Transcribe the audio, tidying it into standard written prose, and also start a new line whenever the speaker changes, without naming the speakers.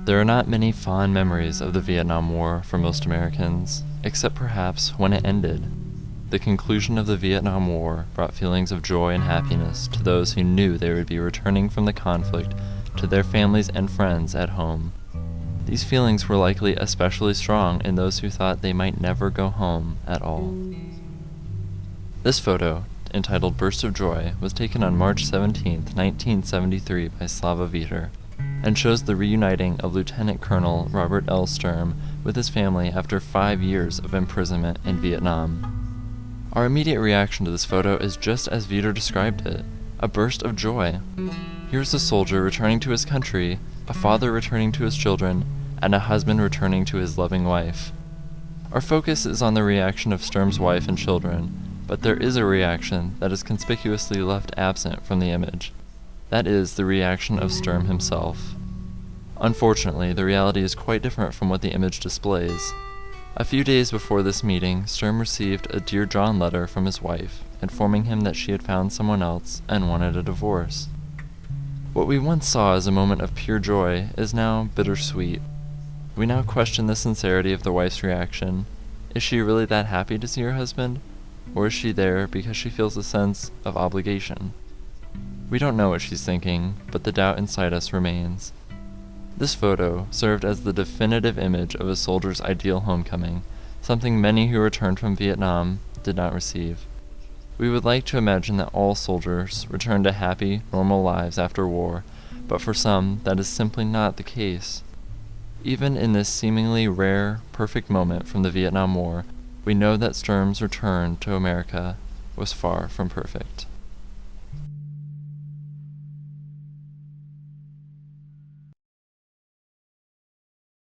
There are not many fond memories of the Vietnam War for most Americans, except perhaps when it ended. The conclusion of the Vietnam War brought feelings of joy and happiness to those who knew they would be returning from the conflict to their families and friends at home. These feelings were likely especially strong in those who thought they might never go home at all. This photo, entitled Burst of Joy, was taken on March 17, 1973 by Slava Viter, and shows the reuniting of Lieutenant Colonel Robert L. Sturm with his family after 5 years of imprisonment in Vietnam. Our immediate reaction to this photo is just as Viter described it, a burst of joy. Here's a soldier returning to his country, a father returning to his children, and a husband returning to his loving wife. Our focus is on the reaction of Sturm's wife and children, but there is a reaction that is conspicuously left absent from the image. That is the reaction of Sturm himself. Unfortunately, the reality is quite different from what the image displays. A few days before this meeting, Sturm received a Dear John letter from his wife, informing him that she had found someone else and wanted a divorce. What we once saw as a moment of pure joy is now bittersweet. We now question the sincerity of the wife's reaction. Is she really that happy to see her husband? Or is she there because she feels a sense of obligation? We don't know what she's thinking, but the doubt inside us remains. This photo served as the definitive image of a soldier's ideal homecoming, something many who returned from Vietnam did not receive. We would like to imagine that all soldiers return to happy, normal lives after war, but for some, that is simply not the case. Even in this seemingly rare, perfect moment from the Vietnam War, we know that Sturm's return to America was far from perfect.